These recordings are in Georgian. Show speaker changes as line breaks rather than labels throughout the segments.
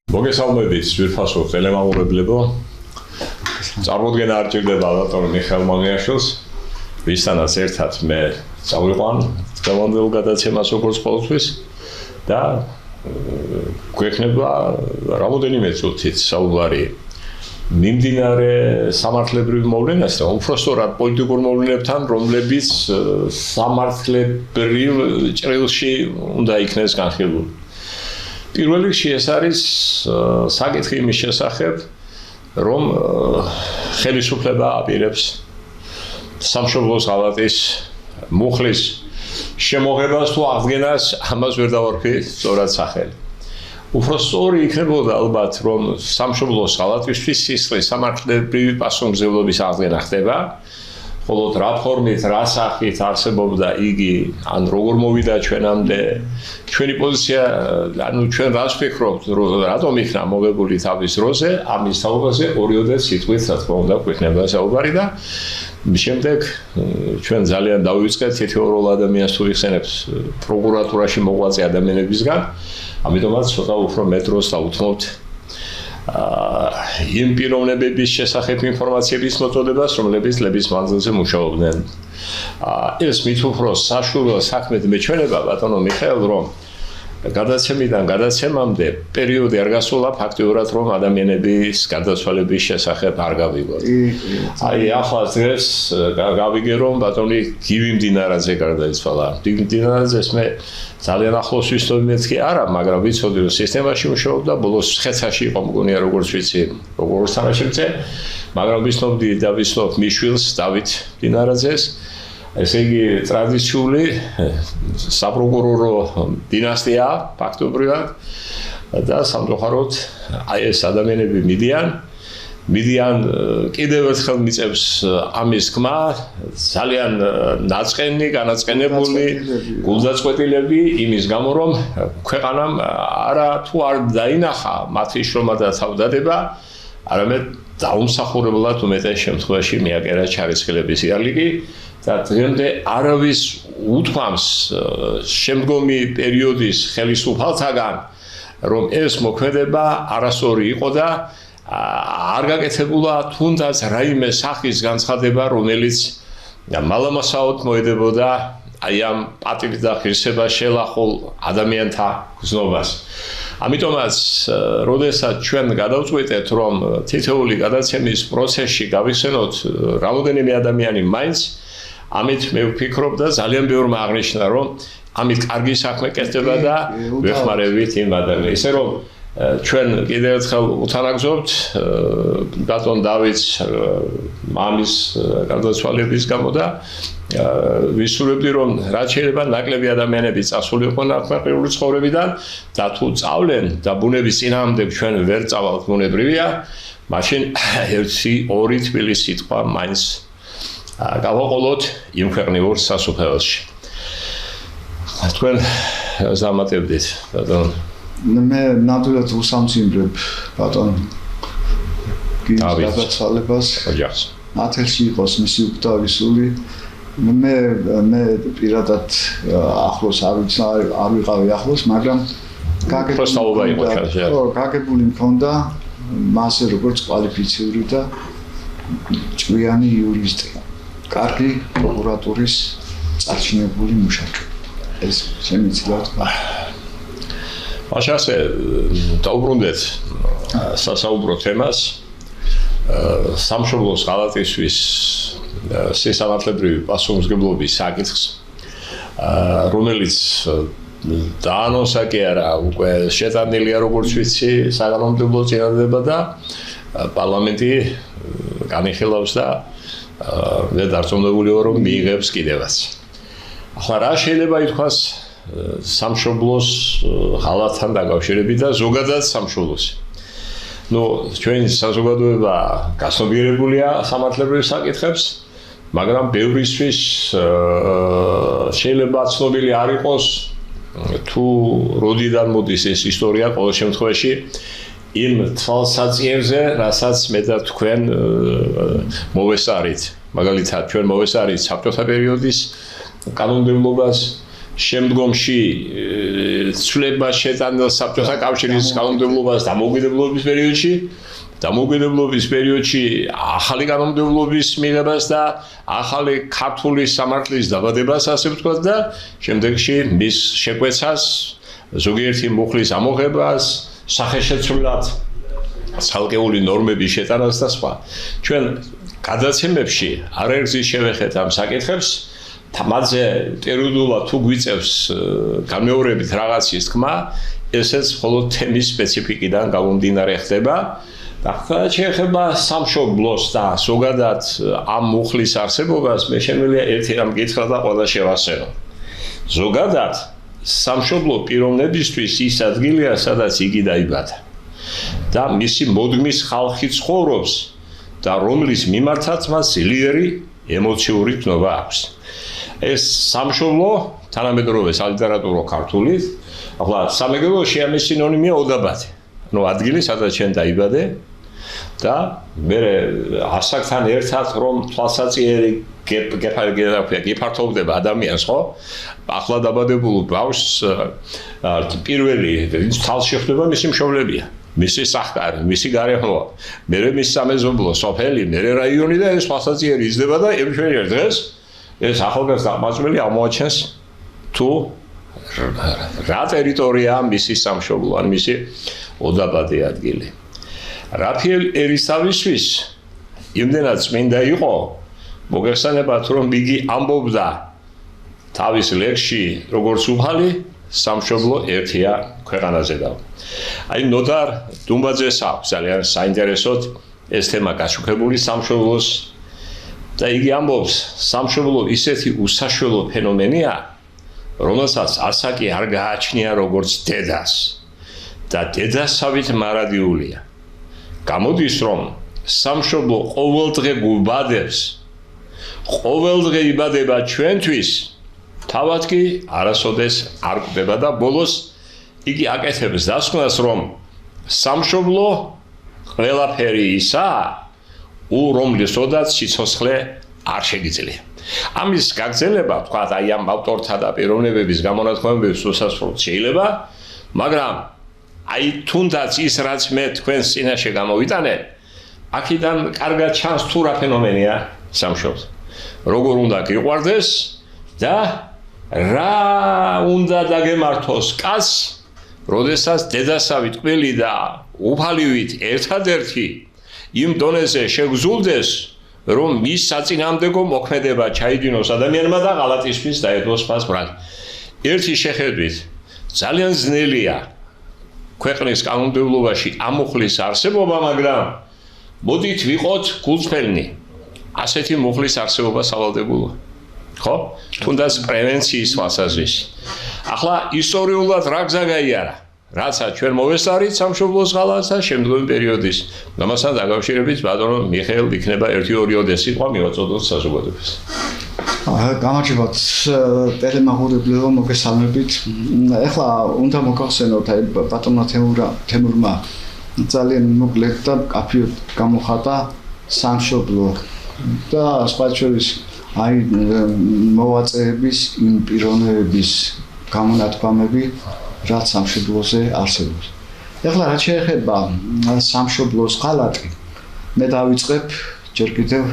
მოგესალმებით ძვირფასო ტელემაყურებლებო. წარმოდგენა არ ჭირდება ბატონ მიხეილ მამიაშვილს, ვისთანაც ერთად მე წავიყვან დღევანდელ გადაცემას როგორც ყოველთვის და გვექნება რამოდენიმე წუთით საუბარი მიმდინარე სამართლებრივ მოვლენასთან, უпростоრად პოლიტიკურ მოვლენებთან, რომლებიც სამართლებრივ ჭრილში უნდა იქნეს განხილული. პირველ რიგში ეს არის საკითხი იმის შესახებ, რომ ხელისუფლება აპირებს სამშობლოს ღალატის მუხლის შემოღებას თუ აღდგენას, ამას ვერ დავარქვი სწორად სახელი. უფრო სწორი იქნებოდა ალბათ, რომ სამშობლოს ღალატისთვის სისხლის სამართლებრივი პასუხმგებლობის აღდგენა ხდება, ხოლო რა ფორმით, რა სახით არსებობდა იგი, ან როგორ მოვიდა ჩვენამდე, ჩვენი პოზიცია, ანუ ჩვენ რას ვფიქრობთ, რატომ იქნა მოგებული თავის დროზე, ამის საუბარზე ორიოდე სიტყვით, რა თქმა უნდა, გვექნება საუბარი და შემდეგ ჩვენ ძალიან დავივიწყეთ თითოეულ ადამიანს თუ იხსენებთ პროკურატურაში მოღვაწე ადამიანებისგან, ამიტომაც ცოტა უფრო მეტ დროს დავუთმობთ იმ პიროვნებების შესახებ ინფორმაციების მოწოდებას, რომლებიც წლების მანძილზე მუშაობდნენ. ეს მით უფრო საშუალო საქმედ მეჩვენება ბატონო მიხეილ, რომ გადაცემიდან გადაცემამდე პერიოდი არ გასულა ფაქტიურად, რომ ადამიანების გარდაცვალების შესახებ არ გავიგოთ. აი ახლა დღეს გავიგე, რომ ბატონი გივი მდინარაძე გარდაიცვალა. მდინარაძეს მე ძალიან ახლოს ვისწოდი მეც კი არა, მაგრამ ვიცოდი, რომ სისტემაში მუშაობდა, ბოლოს ხეცაში იყო მგონია, როგორც ვიცი, როგორც თანაშემწე, მაგრამ ვიცნობდი და ვიცნობ მიშვილს, დავით მდინარაძეს. ესე იგი ტრადიციული საპროკურორო დინასტია ფაქტობრივად და სამწუხაროდ აი ეს ადამიანები მიდიან კიდევ ერთხელ მიწევს ამის ხმა ძალიან ნაწყენი, განაწყენებული გულდაწყვეტილები იმის გამო, რომ ქვეყანამ არა თუ არ დაინახა მათი შრომა და თავდადება, არამედ დაუმსახურებლად უმეტეს შემთხვევაში მიაკერა ჩარისხილების იარლიკი და დღემდე არავის უთქვამს შემდგომი პერიოდის ხელისუფალთაგან, რომ ეს მოქმედება არასწორი იყო და არ გაკეთებულა თუნდაც რაიმე სახის განცხადება, რომელიც მალამასაოდ მოედებოდა აი ამ პატივით და ღირსებას შელახულ ადამიანთა გზნობას. ამიტომაც, როდესაც ჩვენ გადავწყვეტეთ, რომ თითოეული გადაცემის პროცესში გავიხსენოთ რამოდენიმე ადამიანი მაინც, ამით მე ვფიქრობ და ძალიან ბევრმა აღნიშნა, რომ ამით კარგი საქმე კეთდება და ვეხმარებით იმ ადამიანებს. ისე რომ ჩვენ კიდევ ერთხელ უთანაგზობთ ბატონ დავითს მამის გარდაცვალების გამო და ვისურვებდი, რომ რაც შეიძლება ნაკლები ადამიანები წასულიყვნენ ახლმერყიული ცხოვრებიდან და თუ წავლენ და ბუნების წინააღმდეგ ჩვენ ვერ წავალთ, ბუნებრივია, მაშინ 1-2 თბილი სიტყვა მაინც გავაყოლოთ იმ ქვეყნიურ სასუფეველში. თქვენ ზამატებდით, ბატონ.
მე ნამდვილად უსამძიმრებ ბატონ გიჟის გადაცვალებას. ოჯახს. ათელში იყოს მისი უკთავისული. მე პირადად ახლოს არ ვიყავი ახლოს, მაგრამ გაგებული მქონდა მასე როგორც კვალიფიციური და ჭკვიანი იურისტი. კარგი პროკურატურის წარჩინებული მუშაკი. ეს შემიძლია თქვა.
მაშასე დაუბრუნდეთ სასაუბრო თემას სამშობლოს ღალატისთვის სასამართლებრივი პასუხმგებლობის საკითხს, რომელიც დაანონსა კი არა, უკვე შეტანილია როგორც ვიცი საგანმანათლებლო წინადადება და პარლამენტი განიხილავს და მე დარწმუნებული ვარ, რომ მიიღებს კიდევაც. ახლა რა შეიძლება ითქვას სამშობლოს ღალატთან დაკავშირებით და ზოგადად სამშობლოსი. ჩვენი საზოგადოება გასნობიერებულია სამართლებრივ საკითხებს, მაგრამ ბევრისთვის შეიძლება ცნობილი არ იყოს თუ როდიდან მოდის ეს ისტორია, ყოველ შემთხვევაში იმ თვალსაჩინზე, რასაც მე და თქვენ მოვესწარით. მაგალითად, ჩვენ მოვესწარით საბჭოთა პერიოდის კანონმდებლობას, შემდგომში ცვლილება შეტანილ საბჭოთა კავშირის კანონმდებლობას დამოუკიდებლობის პერიოდში ახალი კანონმდებლობის მიღებას და ახალი ქართული სამართლის დაბადებას ასე ვთქვათ და შემდეგში მის შეკვეცას ზოგიერთი მუხლის ამოღებას სახეშეცვლილად ცალკეული ნორმების შეტანას და სხვა ჩვენ გადაცემებში არაერთგზის შევეხეთ ამ საკითხებს თამაზე პერიოდულად თუ გვიწევს განმეორებით რაღაცის თქმა ესეც მხოლოდ თემის სპეციფიკიდან გამომდინარე ხდება და შეეხება სამშობლოს და ზოგადად ამ მუხლის არსებობას მე შემიძლია ერთი რამ გითხრა და ყველა შევასწრო ზოგადად სამშობლო პიროვნებისთვის ის ადგილია სადაც იგი დაიბადა და მისი მოდგმის ხალხი ცხოვრობს და რომლის მიმართაც მას ძლიერი ემოციური თნობა აქვს ეს სამშობლო თანამედროვე სალიტერატურო ქართულით ახლა სამეგრელოში ამის სინონიმია ოდაბადი ну ადგილი სადაც შენ დაიბადე და მე ასაკთან ერთად რომ თვალსაჩინო გეფართოვდება ადამიანს ხო ახლა დაბადებულ ბავშვს პირველი თვალში ხდება მისი მშობლებია მისი სახკარი მისი გარემოა მე მის სამეზობლო სოფელი მე რაიონი და ეს თვალსაჩინო იზრდება და ერთ დღეს ეს ახალგაზრდა მაწველი აღმოაჩენს თუ რა ტერიტორია მისი სამშობლო ან მისი ოდაბადი ადგილი რაფიელ ერისთავისთვის იმდენად წმინდა იყო მოგეხსენებათ რომ იგი ამბობდა თავის ლექსში როგორც უფალი სამშობლო ერთია ქვეყანაზე და აი ნოდარ დუმბაძეს აქვს ძალიან საინტერესოდ ეს თემა გაშუქებული სამშობლოს და იგი ამბობს სამშობლო ისეთი უსაშველო ფენომენია რომელსაც ასაკი არ გააჩნია როგორც დედას და დედასავით მარადიულია გამოდის რომ სამშობლო ყოველდღე გუბადებს ყოველდღე იბადება ჩვენთვის თავად კი არასოდეს არ კვდება და ბოლოს იგი აკეთებს დასკვნას რომ სამშობლო ყველაფერი ისაა რომლისოდაც სიცოცხლე არ შეგიძლია ამის გაგრძელება თქვა აი ამ ავტორთა და პიროვნებების გამონათქვამებებს უსასრულოდ შეიძლება მაგრამ აი თუნდაც ის რაც მე თქვენს წინაშე გამოვიტანე აქედან კარგად ჩანს თუ რა ფენომენია სამშობლო როგორ უნდა გიყვარდეს და რა უნდა დაგემართოს კაცს როდესაც დედასავით ყველი და უფალივით ერთადერთი იმ დონეზე შეგზულდეს რომ მის საწინააღმდეგო მოქმედება ჩაიდინოს ადამიანმა და ღალატისთვის დაედოს მას ბრალ ერთი შეხედვით ძალიან ძნელია ქვეყნის კანონმდებლობაში ამუხლის არსებობა მაგრამ მოდით ვიყოთ გულწრფელნი ასეთი მუხლის არსებობა სავალდებულოა ხო თუნდაც პრევენციის თვალსაზრისით ახლა ისტორიულად რა გზა გაიარა რაცა ჩვენ მოვესწარით სამშობლოს ღალატს და შემდგომი პერიოდის ამასთან დაკავშირებით ბატონო მიხეილ იქნება 1-2 სიტყვა მივაწოდოთ საზოგადოებას
გამარჯობათ ტელემაყურებლებო მოგესალმებით ეხლა უნდა მოგახსენოთ აი ბატონმა თემურმა ძალიან მოკლედ და კაფეოდ გამოხატა სამშობლო და სხვა შორის აი მოვაწეების იმ პიროვნებების გამონათქვამები რაც სამშობლოზე არსებობს. ეხლა რაც შეეხება სამშობლოს ღალატი, მე დავიწყებ ჯერ კიდევ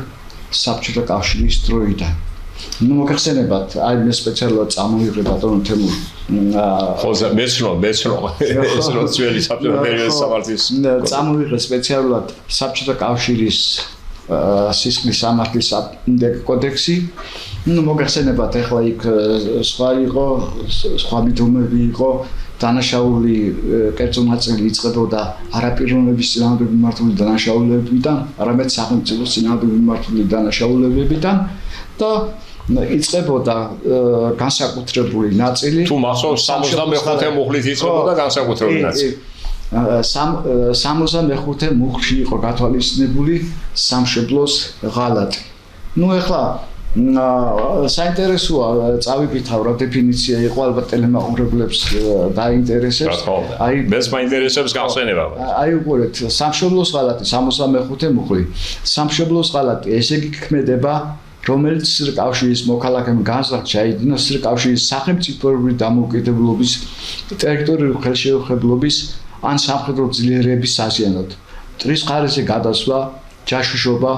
საბჭოთა კავშირის დროიდან. ნუ მოგეხსენებათ, აი მე სპეციალურად წამოვიღე ბატონო თემურ
ხო მეცნო ეს რო ძველი საბჭოთა პერიოდის სამართლის
წამოვიღე სპეციალურად საბჭოთა კავშირის სისხლის სამართლის კოდექსი. ნუ მოგეხსენებათ, ეხლა იქ სხვა იყო, სხვა მითუმები იყო, დანაშაული კერძო ნაწილი იწყებოდა არაპიროვნების წინააღმდეგ მიმართული დანაშაულებებიდან, არამედ სახელმწიფოს წინააღმდეგ მიმართული დანაშაულებებიდან და იწყებოდა განსაკუთრებული ნაწილი.
თუ მახსოვს 65 მუხლით იწყებოდა განსაკუთრებული ნაწილი.
65 მუხლში იყო გათვალისწინებული სამშობლოს ღალატი. ნუ ეხლა საინტერესოა წავიკითხავ რა დეფინიცია იყო ალბათ ტელემაყურებლებს დაინტერესებს
აი მეც მაინტერესებს გავხსენება
აი უყურეთ სამშობლოს ღალატი 65 მუხლი სამშობლოს ღალატი ესე იგი ქმედება რომელიც კავშირის მოქალაქემ განზრახ ჩაიდინა კავშირის სახელმწიფოებრივი დამოუკიდებლობის, ტერიტორიული ხელშეუხებლობის ან სამხედრო ძლიერების საზიანოდ. მტრის ხარისზე გადასვლა, ჯაშუშობა,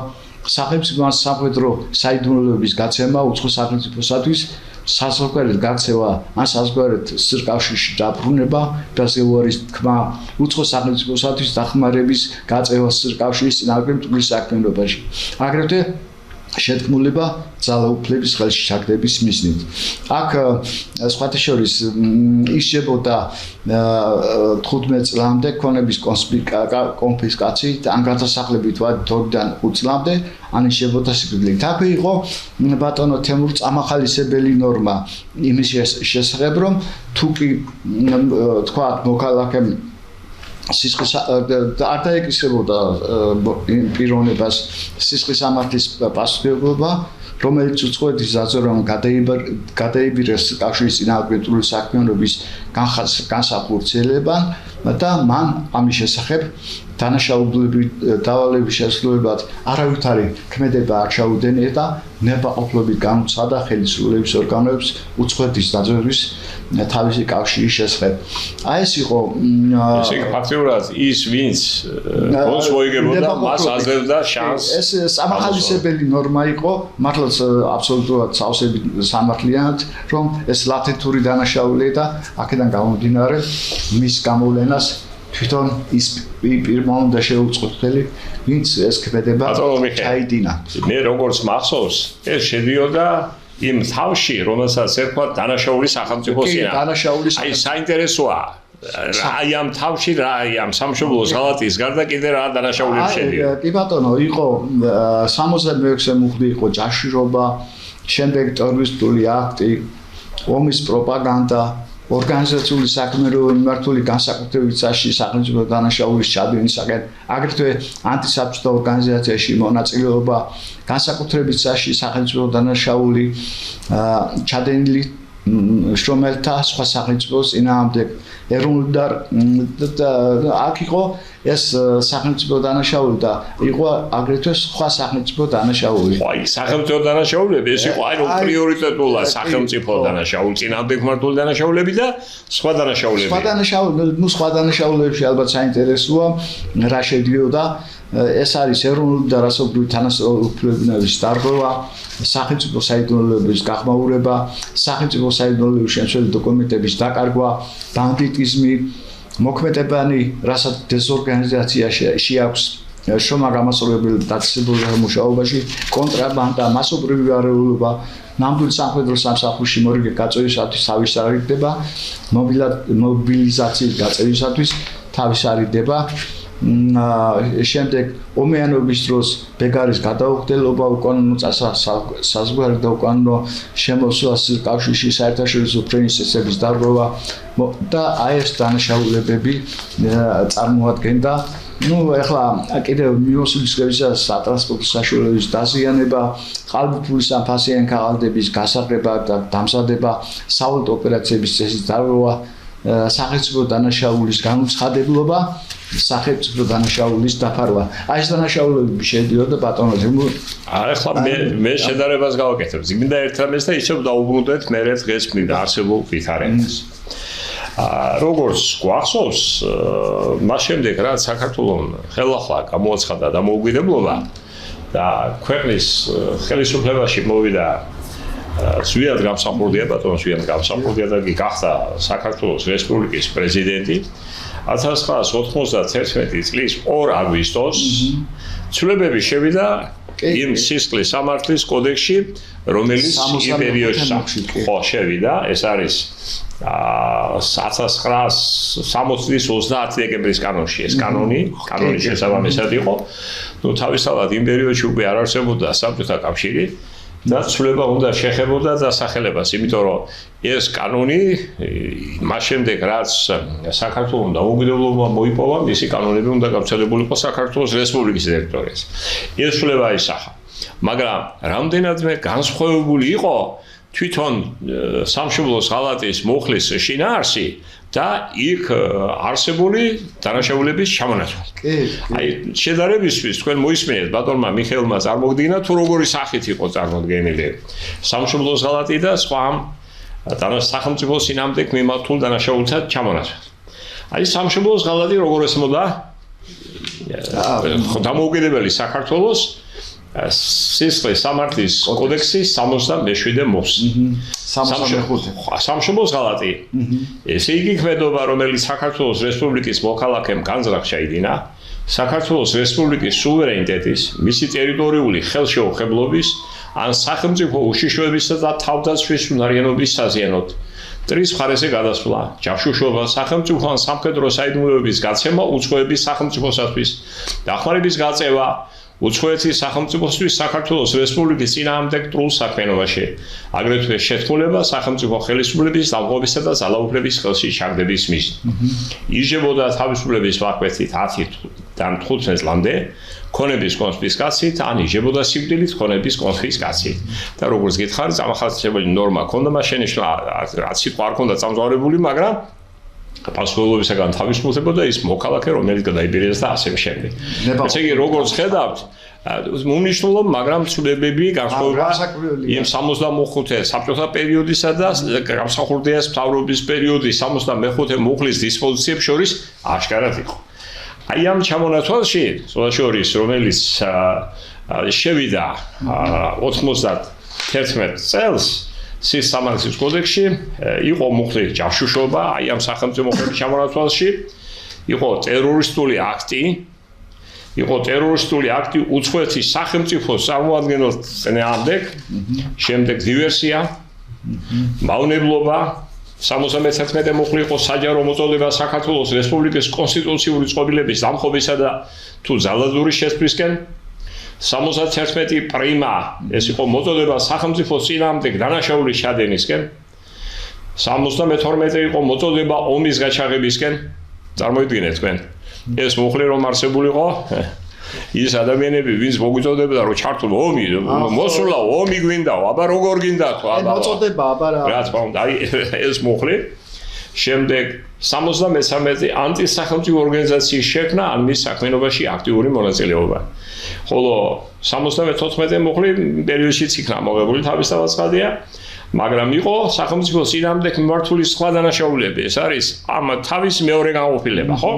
სახელმწიფო ან სამხედრო საიდუმლოების გაცემა უცხო სახელმწიფოსათვის, საზღვარგარეთ გაქცევა ან საზღვარგარეთ კავშირში დაბრუნება, დასევარის თქმა, უცხო სახელმწიფოსათვის დახმარების გაწევა კავშირის წინააღმდეგ მტკვრის საქმიანობაში. აგრეთვე შეთქმულება ძალაუფლების ხელში ჩაგდების მიზნით. აქ სხვათა შორის ისჯებოდა 15 წლამდე ქონების კონფისკაციით ან გადასახლებით 2-დან 5 წლამდე ან ისჯებოდა სიკვდილით. აქ იყო ბატონო თემურ წამახალისებელი ნორმა იმის შესახებ, რომ თუ კი თქვა მოქალაქემ სისხლის არ დაეკისრებოდა პიროვნებას სისხლის სამართლის პასუხისმგებლობა, რომელიც უწყვეტის ზაზორამ გადაიბირეს კავშირის წინააღმდეგ საქმიანობის განსახორციელებამ და მან ამის შესახებ დავალების შესრულებად არავითარი ქმედება არ ჩაუდენია და ნებაყოფლობით განუცხადა ხელისუფლების ორგანოებს უწყვეტის ზაზორების თავისი კავშირის შესახებ. აი ეს იყო
ესე იგი ფაქტიურად ის ვინც ბოლოს მოიგებოდა მას აძლევდა შანსს.
ეს სამახალისებელი ნორმა იყო, მართლაც აბსოლუტურად სავსებით სამართლიანად, რომ ეს ლათინური დანაშაულია და აქედან გამომდინარე მის გამოვლენას თვითონ ის პირმა უნდა შეუწყოს ხელი, ვინც ეს ქმედება ჩაიდინა.
მე როგორც მახსოვს, ეს შედიოდა იმ თავში, რომელსაც ერქვა დანაშაული სახელმწიფოს წინააღმდეგ. აი საინტერესოა. აი ამ თავში რა, აი ამ სამშობლოს ღალატის გარდა კიდე რა დანაშაულები შედიოდა.
კი ბატონო, იყო 66 მუხლი იყო ჯაშირობა, შემდეგ ტერორისტული აქტი, ომის პროპაგანდა, ორგანიზაციული საქმიანობა მიმართული განსაკუთრებით საშიში სახელმწიფო დანაშაულის ჩადენისაკენ, აგრეთვე ანტისაბჭოთა ორგანიზაციაში მონაწილეობა, განსაკუთრებით საშიში სახელმწიფო დანაშაული ჩადენილი შრომელთა სხვა სახელმწიფოს წინააღმდეგ ეროვნული და აქ იყო ეს სახელმწიფო დანაშაული და იყო აგრეთვე სხვა სახელმწიფო დანაშაული.
აი სახელმწიფო დანაშაულები ეს იყო აი რომ პრიორიტეტულად სახელმწიფო დანაშაული წინააღმდეგ მართული დანაშაულები და სხვა დანაშაულები.
სხვა დანაშაულებში ალბათ საინტერესოა რა შედიოდა ეს არის ეროვნული და რასობრივი თანასწორუფლებების დარღვევა, სახელმწიფო საიდუმლოების გახმაურება, სახელმწიფო საიდუმლოების შემცველი დოკუმენტების დაკარგვა, ბანდიტიზმი, მოქმედებანი, რასაც დეზორგანიზაცია შეაქვს შრომა გამასწორებელი დაწესებულ მუშაობაში, კონტრაბანდა, მასობრივი არეულობა, ნამდვილი სამხედრო სამსახურში მორიგე გაწევისათვის თავის არიდება, მობილიზაციის გაწევისათვის თავის არიდება. შემდეგ ომიანობის დროს ბეგარის გადაუხდელობა, უკანონო საზღვარი და უკანონო შემოსვლა კავშირში საერთაშორისო პრინციპების დარღვევა და აი ეს დანაშაულებები წარმოადგენდა. ეხლა კიდევ მიოსულისგებისა სატრანსპორტო საშუალებების დაზიანება, ყალბითულის ან ფასიანი ქაღალდების გასაღება და დამზადება, სავალუტო ოპერაციების წესის დარღვევა, სახელმწიფო დანაშაულის განუცხადებლობა, სახელმწიფო დანაშაულის დაფარვა. აი ეს დანაშაულები შედიოდა ბატონო ზემო.
ახლა მე შედარებას გავაკეთებ. ზიგმინდა ერთ რამეს და ისევ დაუბრუნდეთ მე დღეს მინდა არსებულ ვითარებას. როგორც გვახსოვს, მას შემდეგ რაც საქართველოს ხელახლა გამოაცხადა დამოუკიდებლობა და ქვეყნის ხელისუფლებაში მოვიდა ზვიად გამსახურდია ბატონო ზვიად გამსახურდია და გახდა საქართველოს რესპუბლიკის პრეზიდენტი 1991 წლის 2 აგვისტოს ცვლილებები შევიდა იმ სისხლის სამართლის კოდექსში, რომელიც იმ პერიოდში შევიდა, ეს არის 1960 დეკემბრის კანონში, ეს კანონი შესაბამისად იყო. ნუ თავისთავად იმ პერიოდში უკვე არ არსებობდა საბჭოთა კავშირი და ცვლილება უნდა შეხებოდა დასახელებას, იმიტომ რომ ეს კანონი მას შემდეგ რაც საქართველოს დამოუკიდებლობა მოიპოვა, მისი კანონები უნდა გავრცელებულიყო საქართველოს რესპუბლიკის ტერიტორიაზე. ეს ცვლილება ისახა, მაგრამ რამდენადმე განსხვავებული იყო თვითონ სამშობლოს ღალატის მუხლის შინაარსი, და იქ არსებული დანაშაულების ჩამონაცვალ. აი შედარებისთვის თქვენ მოისმენთ ბატონმა მიხეილმა წარმოგდგენა თუ როგორი სახით იყო წარმოდგენილი სამშობლოს ღალატი და სხვა სახელმწიფო სინამდვილე მიმართულ დანაშაულთა ჩამონაცვალ. აი სამშობლოს ღალატი როგორ ესმოდა დამოუკიდებელი საქართველოს სისხლის სამართლის კოდექსის 67 მოსი. სამშობლოს ღალატი. ესე იგი ქმედობა, რომელიც საქართველოს რესპუბლიკის მოქალაქემ განზრახ შეიდინა, საქართველოს რესპუბლიკის სუვერენიტეტის, მისი ტერიტორიული ხელშეუხებლობის, ან სახელმწიფო უშიშროებისა და თავდაცვის უნარიანობის საზიანოდ. ტრის მხარეზე გადასვლა, ჯაშუშობა, სახელმწიფო ან სამხედრო საიდუმლოების გაცემა უცხოების სახელმწიფოსათვის, დახმარების გაწევა უცხოეთის სახელმწიფოსთვის საქართველოს რესპუბლიკის წინააღმდეგ ტრულ საქმიანობაში, აგრეთვე შეთქმულება სახელმწიფო ხელისუფლების დამყობისა და ძალაუფლების ხელში ჩაგდების მიზნით. ირжებოდა თავისუფლების ვაკვეთით 10-დან 15 წლამდე, ქონების კონფისკაციით, ან ირжებოდა სიკვდილით ქონების კონფისკაციით. და როგორც გითხარით, დამახასიათებელი ნორმა ქონდა, მას შენიშნა, რაც სიტყვა არ ქონდა წამწვარებული, მაგრამ პასუხისმგებლობისაგან თავისუფლდებოდა ის მოქალაქე, რომელიც გადაიბირეს და ასევე შემდეგ. ესე იგი, როგორც ხედავთ, უმნიშვნელო, მაგრამ ცვლილებები განსხვავება იმ 65 საბჭოთა პერიოდისა და გამსახურდიას მთავრობის პერიოდის 65 მუხლის დისპოზიციებს შორის აშკარად იყო. აი ამ ჩამონაცვალში, შორის, რომელიც შევიდა 91 წელს სამართლის კოდექსში იყო მუხლის ჯაშუშობა, აი ამ სახელმწიფო მოხების ჩამონაცვალში იყო ტერორისტული აქტი უცხოეთის სახელმწიფოს წარმოადგენელ წინააღმდეგ, შემდეგ დივერსია, მავნებლობა, 71 მუხლი იყო საჯარო მოწოდება საქართველოს რესპუბლიკის კონსტიტუციური წყობილების დამხობისა და თუ ძალადური შესწრისკენ, 71 პრიმა, ეს იყო მოწოდება სახელმწიფოს წინააღმდეგ დანაშაულის ჩადენისკენ, 72 იყო მოწოდება ომის გაჩაღებისკენ, წარმოიდგინეთ თქვენ, ეს მუხლი რომ არსებულიყო, ის ადამიანები, ვინც მოგვიწოდებდა რომ ჩართულ ომი, მოსულა ომი გვინდაო, აბა როგორ გინდა ხო, აბა
მოწოდება, აბა
რა თქმა უნდა, აი ეს მუხლი შემდეგ 73 ანტისახელმწიფო ორგანიზაციის შექმნა ან მის საქმიანობაში აქტიური მონაწილეობა. ხოლო 74 მუხლი პერიოდშიც იქნა მოღებული თავისთავადია, მაგრამ იყო სახელმწიფო წინააღმდეგ მიმართული სხვა დანაშაულები. ეს არის ამ თავის მეორე განყოფილება, ხო?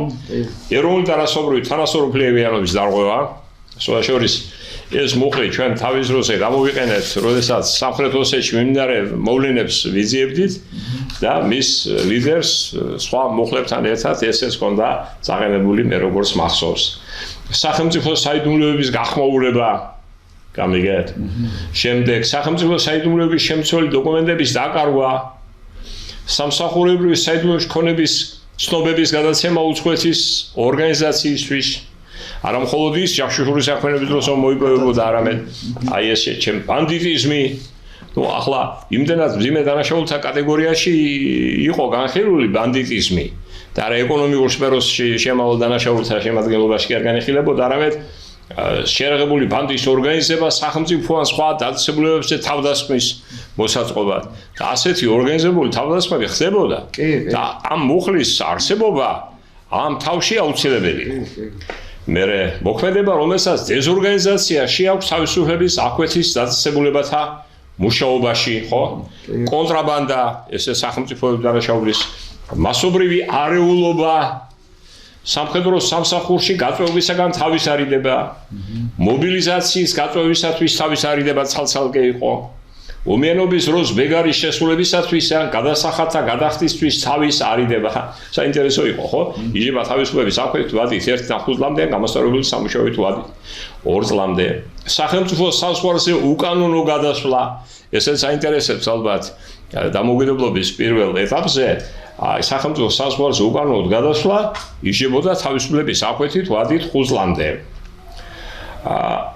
ეროვნული და რასობრივი თანასწორუფლებიანობის დარღვევა, შორის ეს მუხლი ჩვენ თავის დროზე გამოვიყენეთ, როდესაც სამხრეთ ოსეთში მიმდინარე მოვლენებს ვიძიებდით და მის ლიდერს სხვა მუხლებთან ერთად ესეც ჰქონდა წაყენებული მე როგორც მახსოვს. სახელმწიფო საიდუმლოების გახმაურება გამიგეთ. შემდეგ სახელმწიფო საიდუმლოების შემცველი დოკუმენტების დაკარგვა, სამსახურებრივი საიდუმლოების ქონების ცნობების გადაცემა უცხოეთის ორგანიზაციისთვის, არა მხოლოდ ის ჯაშუშური საქმიანობის დროს მოიპოვებოდა, არამედ აი ეს ჩემ ბანდიტიზმი, ну ახლა იმდენად მძიმე დანაშაულთა კატეგორიაში იყო განხილული ბანდიტიზმი და არა ეკონომიკურ სფეროში შემავალ დანაშაულთა შემადგენლობაში კი არ განიხილებოდა, არამედ შეერაღებული ბანდის ორგანიზება სახელმწიფო ან სხვა დაწესებულებებზე თავდასხმის მოსაწყობად და ასეთი ორგანიზებული თავდასხმები ხდებოდა და ამ მუხლის არსებობა ამ თავში აუცილებელი იყო. მერე მოქმედება, რომელსაც დეზორგანიზაცია შეაქვს თავისუფლების აკვეთის დაწესებულებათა მუშაობაში, ხო? კონტრაბანდა, ესე სახელმწიფო დანაშაულის მასობრივი არეულობა, სამხედრო სამსახურში გაწვევისაგან თავის არიდება, მობილიზაციის გაწვევისათვის თავის არიდება ცალ-ცალკე იყო, ომიანობის დროს ბეგარის შესრულებისათვის ან გადასახადთა გადახდისთვის თავის არიდება. საინტერესო იყო, ხო? იღება თავისუფლების აკვეთით ვადით 1-5 წლამდე, გამოსწორებული სამუშაოებით ვადით 2 წლამდე. სახელმწიფო საზღვარზე უკანონო გადასვლა, ესეც საინტერესებს ალბათ დამოუკიდებლობის პირველ ეტაპზე. აი სახელმწიფო საზღვარზე უკანონოდ გადასვლა იღებოდა თავისუფლების აკვეთით ვადით 5 წლამდე.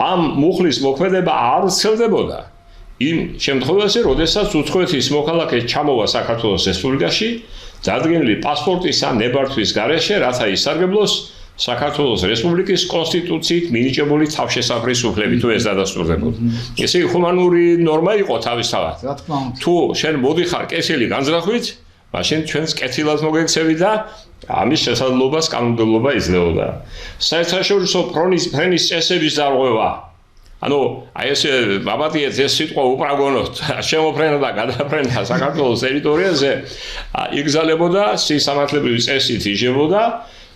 ამ მუხლის მოქმედება არ ვრცელდებოდა იმ შემთხვევაში, როდესაც უცხოეთის მოქალაქე ჩამოვა საქართველოს რესპუბლიკაში, დადგენილი პასპორტის ან ნებართვის გარეშე, რათა ისარგებლოს საქართველოს რესპუბლიკის კონსტიტუციით მინიჭებული თავშესაფრის უფლებით, თუ ეს დადასტურდებოდა. ესე იგი ჰუმანური ნორმა იყო თავისთავად. თუ შენ მოდიხარ კესელი განზრახვით, მაშინ ჩვენს კეთილად მოგექცევით და ამის შესაძლებლობას კანონმდებლობა იძლეოდა. საერთაშორისო ფრენის წესების დარღვევა. ანუ აი ესე მაბადიეთ ეს სიტყვა უპრაგონოთ, შემოფრენა და გადაფრენა საქართველოს ტერიტორიაზე იგზალებოდა სისამართლებლივი წესით იჯებოდა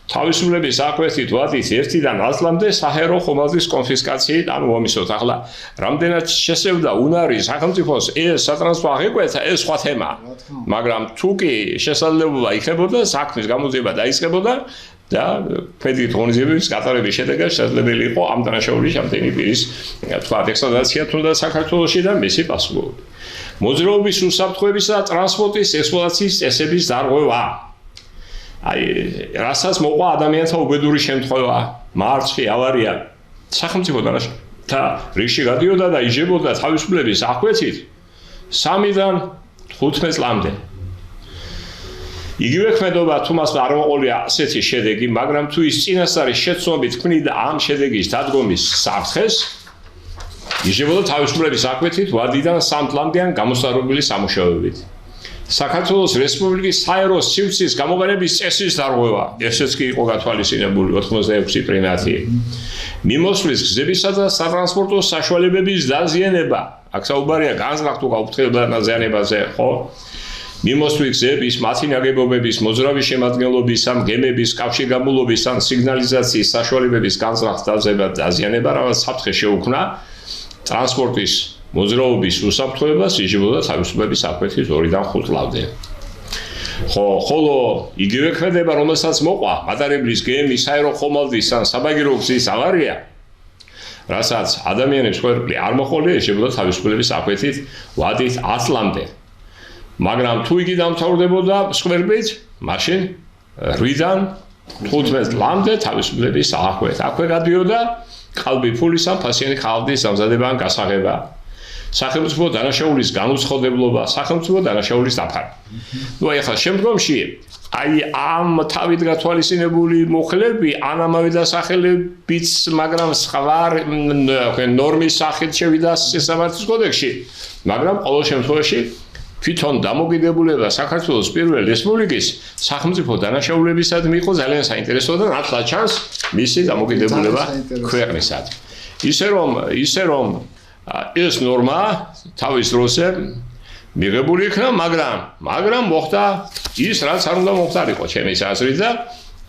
თავისუფლების აკვეთით ვადით 1-დან 100-მდე საჰერო ხომალდის კონფისკაციით ანუ ომისოთ. ახლა რამდენად შესევდა უნარი სახელმწიფოს ეს სატრანსპორტო აღიკვეთა ეს სხვა თემაა. მაგრამ თუ კი შესაძლებლობა იქნებოდა საქმის გამოძიება დაიწყებოდა და ფედერალური ღონისძიებების გატარების შედეგად შესაძლებელი იყო ამ დანაშაულის რამდენი პირის თქვა ექსტრადიცია თუნდაც საქართველოში და მისი პასუხობრივობა. მოძრაობის უსაფრთხოებისა და ტრანსპორტის ექსპლუატაციის წესების დარღვევა. აი, რასაც მოყვა ადამიანთა უბედური შემთხვევა, მარცხი, ავარია, სახელმწიფო და რიგში გადიოდა და იჯებოდა თავისუფლების აკვეთით 3-დან 15 წლამდე. იგივე ქმედობა თუ მას არ მოყოლია ასეთი შედეგი, მაგრამ თუ ის წინასწარი შეცდომით ქმნიდა ამ შედეგის დადგომის საფრთხეს, იჯებოდა თავისუფლების აკვეთით ვადიდან 3 წლამდეან გამოსწორებული სამუშაოებით. საქართველოს რესპუბლიკის საერო სივრცის გამოყენების წესის დარღვევა, ესეც კი იყო გათვალისწინებული 86 პრიმატი. მიმოსვლის გზებისა და სატრანსპორტო საშუალებების დაზიანება. აქ საუბარია განზრახ თუ გაუფრთხილება დაზიანებაზე, ხო? მიმოსვლის გზების, მათი ნაგებობების, მოძრავი შემადგენლობისა, გემების, კავშირგაბმულობის ან სიგნალიზაციის საშუალებების განზრახ დაზიანება, რაღაც საფრთხე შეუქმნა ტრანსპორტის მოძრაობის უსაფრთხოებას იჯებოდა თავისუფლების აკვეთით 2-დან 5 წლამდე. ხოლო იგივე ქმედება, რომელსაც მოყვა მატარებლის გემის, საერო ხომალდის ან საბაგირო გზის ავარია, რასაც ადამიანებს ყველაფერი არ მოყოლია, იჯებოდა თავისუფლების აკვეთით ვადით 10 წლამდე. მაგრამ თუ იგი დამთავრდებოდა სხვერპლით, მაშინ 8-დან 15 წლამდე თავისუფლების აკვეთ. აქვე გადიოდა ყალბი ფულის ან ფასიანი ხალხის დამზადება ან გასაღება. სახელმწიფო დანაშაულის განუცხადებლობა, სახელმწიფო დანაშაულის დაფარვა. ნუ აი ახლა შემდგომში აი ამ თავით გათვალისწინებული მოხელები ან ამავე დასახელებიც, მაგრამ სხვა ნორმის სახით შევიდა სასამართლოს კოდექსში, მაგრამ ყოველ შემთხვევაში თვითონ დამოკიდებულება საქართველოს პირველ რესპუბლიკის სახელმწიფო დანაშაულებისადმი იყო ძალიან საინტერესო და ნათლად ჩანს მისი დამოკიდებულება ქვეყნისად. ისე რომ ეს ნორმა თავის დროზე მიღებული იქნა, მაგრამ მოხდა ის, რაც არ უნდა მოხდარიყო ჩემი აზრით და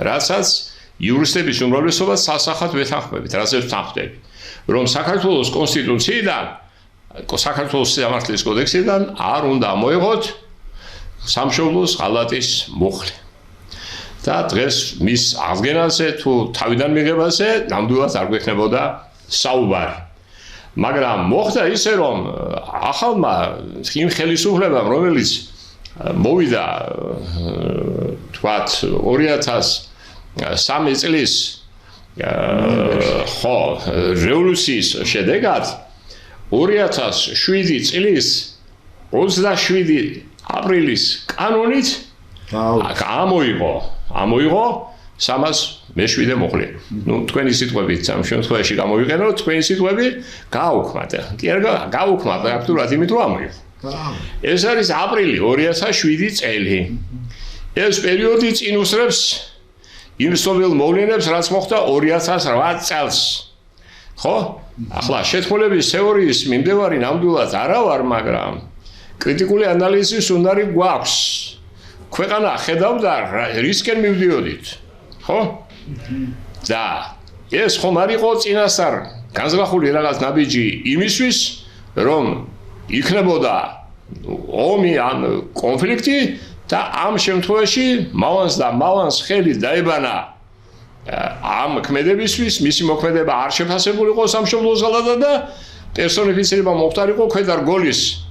რასაც იურისტების უმრავლესობა სასახად ვეთანხმებით, რასაც ვთანხმდები, რომ საქართველოს კონსტიტუციიდან საქართველოს სამართლის კოდექსიდან არ უნდა მოიღოთ სამშობლოს ღალატის მუხლი. და დღეს მის აღდგენაზე თუ თავიდან მიღებაზე ნამდვილად არ გვექნებოდა საუბარი. მაგრამ მოხდა ისე, რომ ახალმა იმ ხელისუფლებამ, რომელიც მოვიდა თქვათ 2003 წლის რევოლუციის შედეგად 2007 წლის 27 აპრილის კანონით ამოიღო 307 მოხლე. ნუ თქვენი სიტყვებით ამ შემთხვევაში გამოვიყენოთ, თქვენი სიტყვები გააუქმათ. კი არ გააუქმათ, აქტიურად იმით რომ ამოიღო. ეს არის აპრილი 2007 წელი. ეს პერიოდი წინ უსწრებს იმ სოციალურ მოვლენებს, რაც მოხდა 2008 წელს. ხო? ახლა შეთქმულების თეორიის მიმდევარი ნამდვილად არა ვარ, მაგრამ კრიტიკული ანალიზის უნარი გვაქვს. ქვეყანა ხედავდა რისკენ მივდიოდით. ხო? და ეს ხომ არ იყო წინასწარ განზრახული რაღაც ნაბიჯი იმისთვის, რომ იქნებოდა ომი ან კონფლიქტი და ამ შემთხვევაში მავანს ხელი დაებანა ამ ქმედებისთვის, მისი მოქმედება არ შეფასებულიყო სამშობლოს ღალატად და პერსონიფიცირება მოხდარიყო ქვედარ გოლის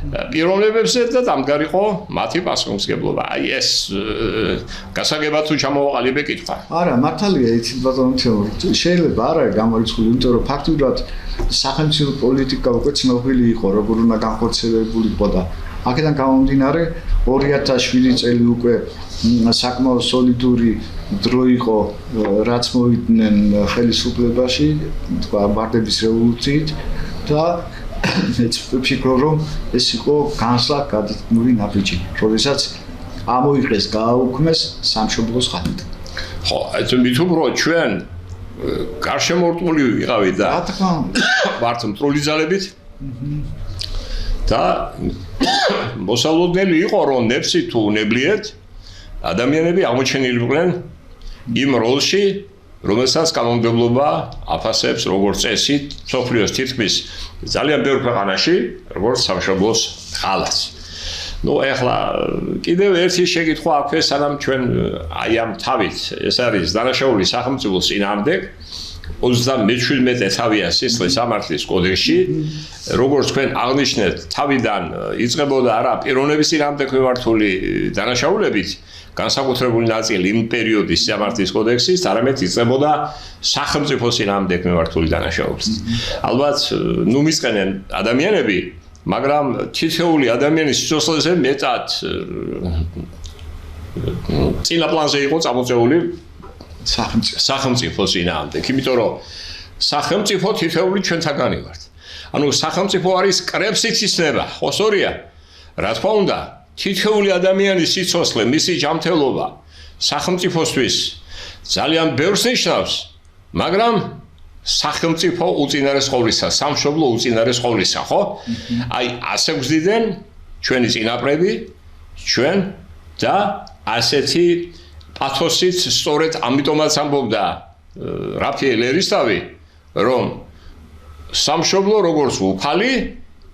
პიროვნებებზე და დამდგარიყო მათი პასუხისმგებლობა. აი ეს გასაგებად თუ ჩამოვაყალიბე კითხვა.
არა, მართალია, იცით ბატონო თეორი. შეიძლება არ არის გამორიცხული, იმიტომ რომ ფაქტურად სახელმწიფო პოლიტიკა უკვე ცნობილი იყო, როგორ უნდა განხორციელებულიყო და აქედან გამომდინარე 2007 წელი უკვე საკმაოდ სოლიდური დრო იყო, რაც მოვიდნენ ხელისუფლებაში, თქვა ვარდების რევოლუციით და მეც ვფიქრობ, რომ ეს იყო განსაკუთრებული ნაბიჯი, როდესაც ამოიღეს გააუქმეს სამშობლოს ხანით.
ხო, ეს მით უფრო ჩვენ გარშემორტყმული ვიყავით და ვართ მტრული ძალებით და მოსალოდნელი იყო რომ ნებსი თუ უნებლიეთ ადამიანები აღმოჩენილიყვნენ იმ როლში რომელსაც კანონმდებლობა აფასებს როგორც წესი მსოფლიოს თითქმის ძალიან ბევრ ქვეყანაში როგორც სამშობლოს ხალხს. ნუ ეხლა კიდევ ერთი შეკითხვა აქვს სანამ ჩვენ აი ამ თავით ეს არის დანაშაული სახელმწიფოს წინააღმდეგ 37 თავია სისხლის სამართლის კოდექსში როგორც თქვენ აღნიშნეთ თავიდან იწყებოდა არა პიროვნების წინააღმდეგ მიმართული დანაშაულებით განსაკუთრებული ნაწილი იმ პერიოდის სამართლის კოდექსის არამედ იწყებოდა სახელმწიფოს წინააღმდეგ მიმართული დანაშაულებით. ალბათ ნუ მისყენენ ადამიანები მაგრამ თითოეული ადამიანის სიცოცხლეზე მეტად წინა პლანზე იყო წამოწეული სახელმწიფოს წინააღმდეგ, იმიტომ რომ სახელმწიფო თითოეული ჩვენთაგანი ვართ. ანუ სახელმწიფო არის კრებსით ისნება, ხო სწორია? რა თქმა უნდა, თითოეული ადამიანის სიცოცხლე, მისი ჯანმრთელობა სახელმწიფოსთვის ძალიან ბევრს ნიშნავს, მაგრამ სახელმწიფო უწინარეს ყოვლისა, სამშობლო უწინარეს ყოვლისა, ხო? აი, ასე გვზდიდნენ ჩვენი წინაპრები, ჩვენ და ასეთი პათოსით სწორედ ამიტომაც ამბობდა რაფიელ ერისთავი, რომ სამშობლო როგორც უფალი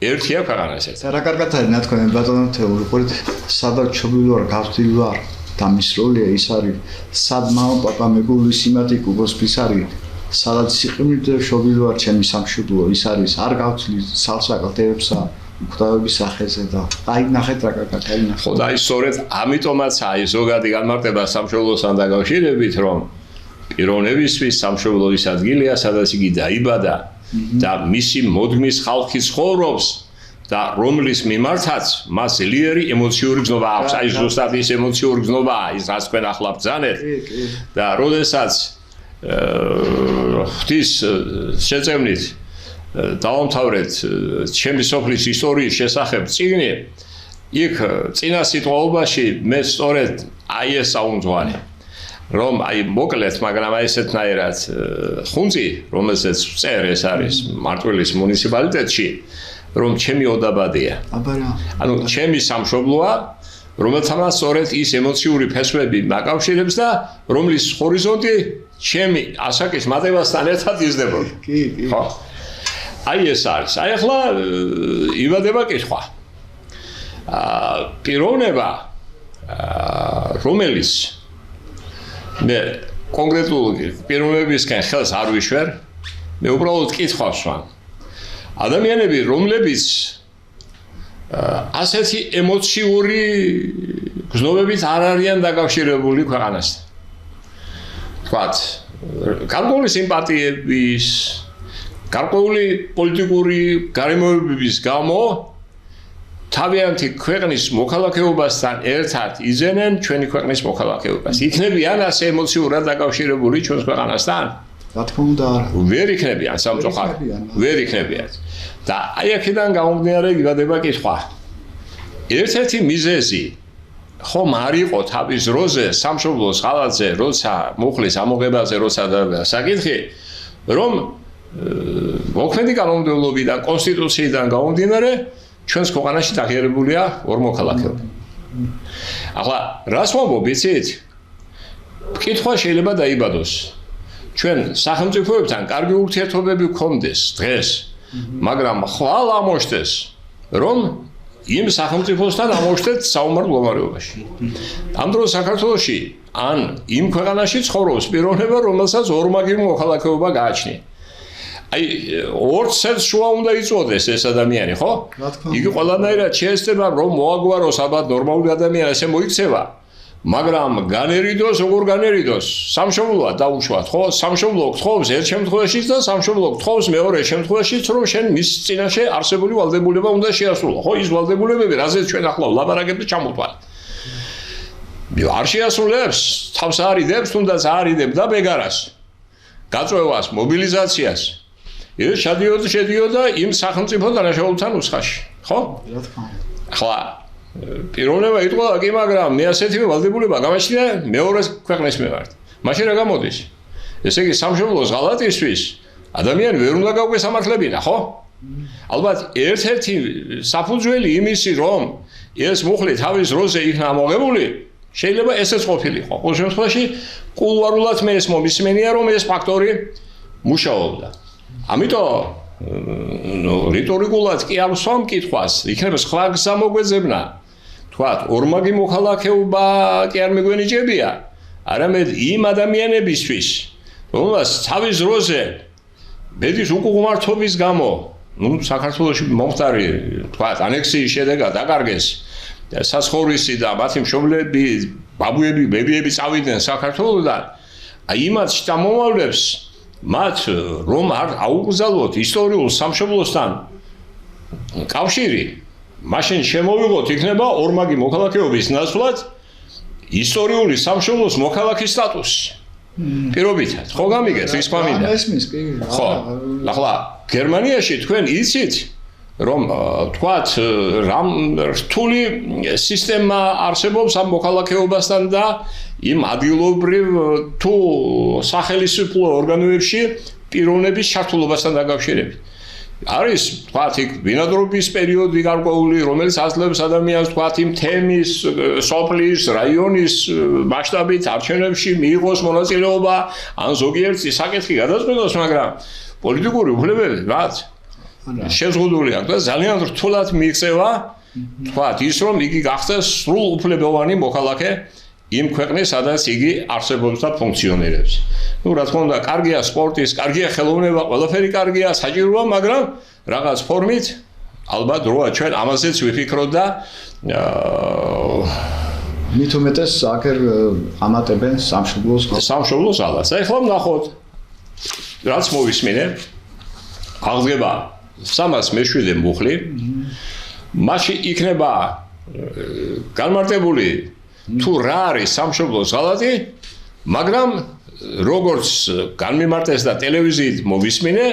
ერთია ქვეყანაზე.
რა კარგად არის ნათქვამი ბატონო თეორიულად სადარჩობილო არ გავთილი ვარ და მის როლია ის არის სად მამა პაპა მეგული სიმათი კუბოსფის არის სადაც სიყრმით შობილო არ ჩემი სამშობლო ის არის არ გავთვლი სალსაკალთებსა მკვდავების სახეზე და აი ნახეთ რა კარგად აი ნახეთ.
ხო და აი სწორედ ამიტომაც აი ზოგადი განმარტება სამშობლოსთან დაკავშირებით რომ პიროვნებისთვის სამშობლო ის ადგილია სადაც იგი დაიბადა და მისი მოდმის ხალხი ცხოვრობს და რომლის მიმართაც მას ძლიერი ემოციური გზნობა აქვს. აი ზუსტად ის ემოციური გზნობაა ის რაც თქვენ ახლა ბრძანეთ და როდესაც ღვთის შეწევნით დავამთავრეთ ჩემი სოფლის ისტორიის შესახებ წიგნი იქ წინა სიტყვაობაში მე სწორედ აი ეს აუნძღვარი რომ აი მოკლედ მაგრამ აი ესეთნაირად ხუნძი რომელზეც წერ ეს არის მარტვილის მუნიციპალიტეტში რომ ჩემი ოდაბადია ანუ ჩემი სამშობლოა რომელთანაც სწორედ ის ემოციური ფესვები მაკავშირებს და რომლის ჰორიზონტი ჩემი ასაკის მატებასთან ერთად იზრდებოდა.
კი.
ხო. აი ეს არის. აი ახლა იბადება კითხვა. პიროვნება რომელიც მე კონკრეტული პიროვნებისგან ხელს არ ვიშვერ, მე უბრალოდ კითხვას ვამ. ადამიანები რომლებიც ასეთი ემოციური გზნობებით არ არიან დაკავშირებული ქვეყანასთან. ვთქვათ, გარკვეული სიმპათიების, გარკვეული პოლიტიკური გარემოებების გამო თავიანთი ქვეყნის მოქალაქეობასთან ერთად იძენენ ჩვენი ქვეყნის მოქალაქეობას. იქნებიან ასე ემოციურად დაკავშირებული ჩვენს ქვეყანასთან?
რა თქმა უნდა არა.
ვერ იქნებიან სამწუხაროდ. ვერ იქნებიან. და აი აქედან გამომდინარე იბადება კითხვა. ერთ-ერთი მიზეზი ხომ არ იყო თავის დროზე სამშობლოს ხალხზე, როცა მუხლის ამოღებაზე როცა საკითხი, რომ მოქმედი კანონმდებლობიდან, კონსტიტუციიდან გამომდინარე ჩვენს ქვეყანაში დაღიარებულია ორმოქალაქეობა. ახლა რას ვამბობ, იცით? კითხვა შეიძლება დაიბადოს. ჩვენ სახელმწიფოებთან კარგი ურთიერთობები გქონდეს დღეს, მაგრამ ხვალ ამოშთეს, რომ იმ სახელმწიფოსთან ამოშთეთ საომარ მდგომარეობაში. ამ დროს საქართველოში ან იმ ქვეყანაში ცხოვრობს პიროვნება, რომელსაც ორმაგი მოქალაქეობა გააჩნია. აი, ორ წელს შუა უნდა იწოდეს ეს ადამიანი, ხო? იგი ყველანაირად შეესწება, რომ მოაგვაროს ალბათ ნორმალური ადამიანი ესე მოიქცევა. მაგრამ განერიდოს, როგორ განერიდოს? სამშობლოა დაუშვათ, ხო? სამშობლო გთხოვს ერთ შემთხვევაში და სამშობლო გთხოვს მეორე შემთხვევაში, რომ შენ მის წინაშე არსებული ვალდებულება უნდა შეასრულო. ხო, ის ვალდებულებები, რაზეც ჩვენ ახლა ვლაპარაკებთ, ჩამოთვალეთ. არ შეასრულებს, თავს არიდებს, თუნდაც არიდებ და ბეგარას. გაწვევას, მობილიზაციას. ეს შედიოდა იმ სახელმწიფო დანაშაულთან ნუსხაში, ხო?
რა თქმა უნდა.
ახლა პიროვნება იტყვა კი, მაგრამ მე ასეთი ვალდებულება გამაჩნია მეორე ქვეყნის მიმართ. მაშინ რა გამოდის? ესე იგი სამშობლოს ღალატისთვის ადამიანი ვერ უნდა გაგვესამართლებინა, ხო? ალბათ ერთ-ერთი საფუძველი იმისი, რომ ეს მუხლი თავის დროზე იქნა ამოღებული, შეიძლება ესეც ყოფილიყო. ყოველ შემთხვევაში კულუარულად მე ეს მომისმენია, რომ ეს ფაქტორი მუშაობდა. ამიტომ რიტორიკულად კი არ ვსვამ კითხვას, იქნება სხვა გზა მოგვეძებნა. თქვათ, ორმაგი მოქალაქეობა კი არ მეგვენიჭებია, არამედ იმ ადამიანებისთვის, რომელსაც თავის დროზე ბედის უკუღმართობის გამო, საქართველოში მომხდარი, თქვათ, ანექსიის შედეგად დაკარგეს სასხორისი და მათი მშობლები, ბაბუები, ბებიები წავიდნენ საქართველოდან, აი იმათ შთამომავლებს მათ რომ არ აუკრძალოთ ისტორიულ სამშობლოსთან კავშირი, მაშინ შემოვიღოთ იქნება ორმაგი მოქალაქეობის ნაცვლად ისტორიული სამშობლოს მოქალაქის სტატუსი. პირობითად, ხო გამიგეთ ის ფამინდა?
ესმის კი.
ხო. ახლა გერმანიაში თქვენ იცით რომ თქვათ რამ რთული სისტემა არსებობს ამ მოქალაქეობასთან და იმ ადგილობრივ თუ სახელმწიფო ორგანოებში პიროვნების ჩართულობასთან დაკავშირებით. არის თქვათ იქ ბინადრობის პერიოდი გარკვეული, რომელიც აძლევს ადამიანს თქვათ იმ თემის, სოფლის, რაიონის მასშტაბით არჩევნებში მიიღოს მონაწილეობა ან ზოგიერთი საკითხი გადაწყვეტოს, მაგრამ პოლიტიკური უფლებები რაც შეზღუდული აქვს და ძალიან რთულად მიიღწევა თქვათ ის რომ იგი გახდეს სრულ უფლებოვანი მოქალაქე იმ ქვეყნის სადაც იგი არსებობს და ფუნქციონირებს. ნუ რა თქმა უნდა, კარგია სპორტის, კარგია ხელოვნება, ყველაფერი კარგია, საჭიროა, მაგრამ რაღაც ფორმით ალბათ როა ჩვენ ამაზეც ვიფიქროთ და
მით უმეტეს აქერ ამატებენ
სამშობლოს ღალატს. ეხლა ვნახოთ რაც მოვისმინე აღდგება 307 მუხლი, მაშინ იქნება განმარტებული თუ რა არის სამშობლოს ღალატი, მაგრამ როგორც განმიმარტეს და ტელევიზიით მოვისმინე,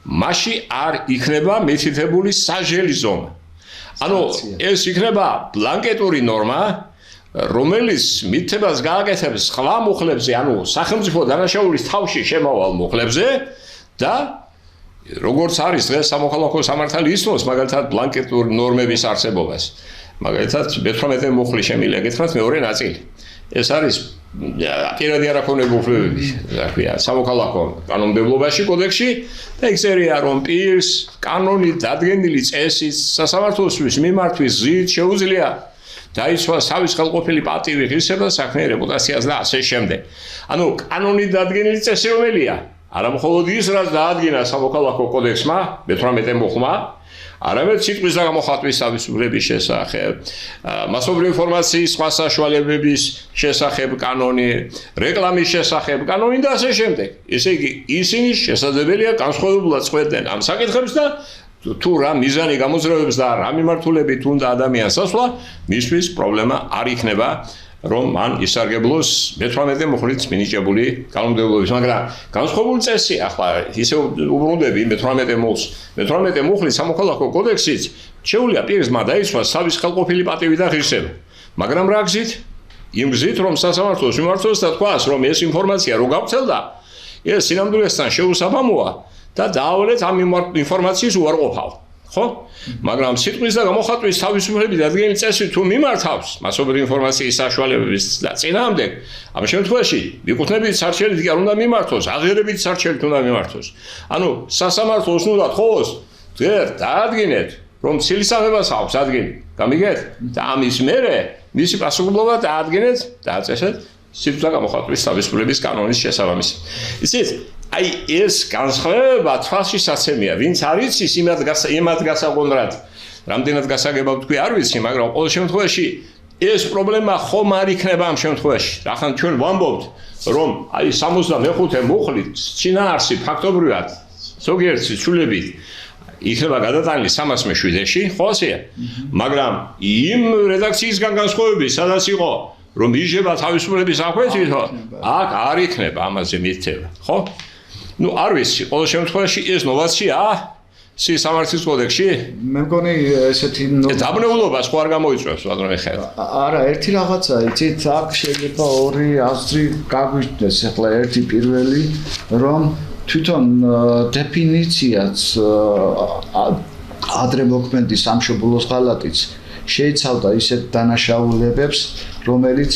მაშინ არ იქნება მითითებული საჟელი ზომა. ანუ ეს იქნება ბლანკეტური ნორმა, რომელიც მითითებას გააკეთებს სხვა მუხლებზე, ანუ სახელმწიფო დანაშაულის თავში შემავალ მუხლებზე და როგორც არის დღეს სამოქალაქო სამართალი ისმოს მაგალითად ბლანკეტურ ნორმების არსებობას. მაგალითად 18 მუხლი შემიძლია გითხრათ მეორე ნაწილი. ეს არის პირადი არაქონებული უფლებები, რა ქვია, სამოქალაქო კანონმდებლობაში კოდექსში და იქ წერია რომ პირს კანონით დადგენილი წესით სასამართლოსთვის მიმართვის გზით შეუძლია დაიცვას თავის ხელყოფილი პატივი, ღირსება, საქმე რეპუტაციას და ასე შემდეგ. ანუ კანონით დადგენილი წესი რომელია? არა მხოლოდ ის, რაც დაადგინა სამოქალაქო კოდექსმა 18 მუხლმა, არამედ სიტყვის და გამოხატვის თავისუფლების შესახებ, მასობრივი ინფორმაციის სხვა საშუალებების შესახებ კანონი, რეკლამის შესახებ კანონი და ასე შემდეგ. ესე იგი, ისინი შესაძლებელია განსხვავებულად წყვეტენ ამ საკითხებს და თუ რა მიზანი გამოძრაობს და რა მიმართულებით უნდა ადამიანს ასვლა, მისთვის პრობლემა არ იქნება. რომ მან ისარგებლოს 18 მუხლით მინიჭებული კანონმდებლობის, მაგრამ განსხვავებული წესი ახლა ისე უბრუნდები 18 მუხლს. 18 მუხლით სამოქალაქო კოდექსით შეუძლია პირმა დაიცვას თავის ხელყოფილი პატივი და ღირსება. მაგრამ რა გზით? იმ გზით, რომ სასამართლოს მიმართოს და თქვას, რომ ეს ინფორმაცია რო გავცელდა, ეს სინამდვილესთან შეუსაბამოა და დაავალეთ ამ ინფორმაციის უარყოფავ. ხო? მაგრამ სიტყვის და გამოხატვის თავისუფლების დადგენილი წესი თუ მიმართავს მასობრივი ინფორმაციის საშუალებების და წინააღმდეგ, ამ შემთხვევაში მიკუთვნებით სარჩელით კი არ უნდა მიმართოს, აღიარებით სარჩელით უნდა მიმართოს. ანუ სასამართლოს უნდა თხოვოს, დღეს დაადგინეთ, რომ ცილისამებას აქვს ადგილი. გამიგეთ? და ამის მერე მისი პასუხისმგებლობა დაადგინეთ, დააწესეთ სიტყვის და გამოხატვის თავისუფლების კანონის შესაბამისად. იცით? აი ეს განსხვავება თვალშისაცემია, ვინც არ იცის იმათ გასაგონრად, რამდენად გასაგებად თქვი არ ვიცი, მაგრამ ყოველ შემთხვევაში ეს პრობლემა ხომ არ იქნება ამ შემთხვევაში. რახან ჩვენ ვამბობთ, რომ აი 65 მუხლი წინაარსი ფაქტობრივად ზოგიერთი ცვლილებით იქნება გადატანილი 307-ში, ხო ასეა? მაგრამ იმ რედაქციისგან განსხვავებით, სადაც იყო რომ იშება თავისუფლების აკვეთით, აქ არ იქნება ამაზე მითითება, ხო? ნუ არ ვიცი, ყოველ შემთხვევაში ეს ნოვაციაა სამართლის კოდექსში?
მე მგონი ესეთი
დაბნეულობას ხო არ გამოიწვევს ბატონო მიხეილ?
არა, ერთი რაღაცა, იცით, აქ შეიძლება ორი აზრი გაგვიჩნდეს. ახლა ერთი პირველი, რომ თვითონ დეფინიციაც ადრე მოქმედი სამშობლოს ღალატიც შეიცავდა ისეთ დანაშაულებებს, რომელიც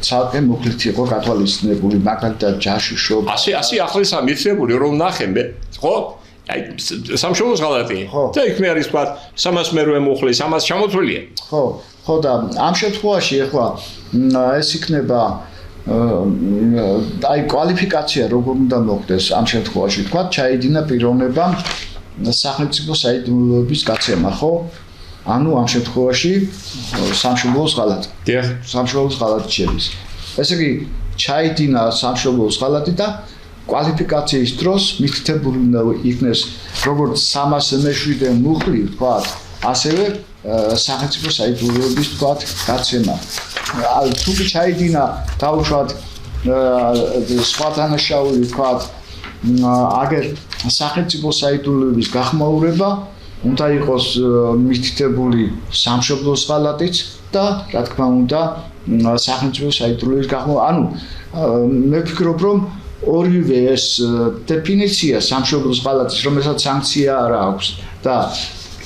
ცალკე მოკლით იყო გათვალისწინებული, მაგალითად ჯაშუშობა.
ასე ახლისა მიცემული რომ ნახე მე, ხო? აი სამშობლოს ღალატი. და იქ მე არის თქვა 300 მერვე მუხლის, 300 ჩამოთვლილია.
ხო და ამ შემთხვევაში ახლა ეს იქნება აი კვალიფიკაცია როგორ უნდა მოხდეს ამ შემთხვევაში თქვა ჩაიდინა პიროვნება სახელმწიფო საიდუმლოების გაცემა, ხო? ანუ ამ შემთხვევაში სამშობლოს ღალატი.
დიახ,
სამშობლოს ღალატი შედის. ესე იგი ჩაიდინა სამშობლოს ღალატი და კვალიფიკაციის დროს მითითებული უნდა იქნეს როგორც 307-ე მუხლი, თქვა, ასევე სახელმწიფო საიდუმლოების თქვა გაცემა. თუ ჩაიდინა დაუშვათ სხვა დანაშაული, თქვა, აგერ სახელმწიფო საიდუმლოების გახმაურება უნდა იყოს მითითებული სამშობლოს ღალატიც და რა თქმა უნდა სახელმწიფო საიდუმლოების გახმაურება. ანუ მე ვფიქრობ, რომ ორივე ეს დეფინიცია სამშობლოს ღალატის, რომელსაც სანქცია არ აქვს და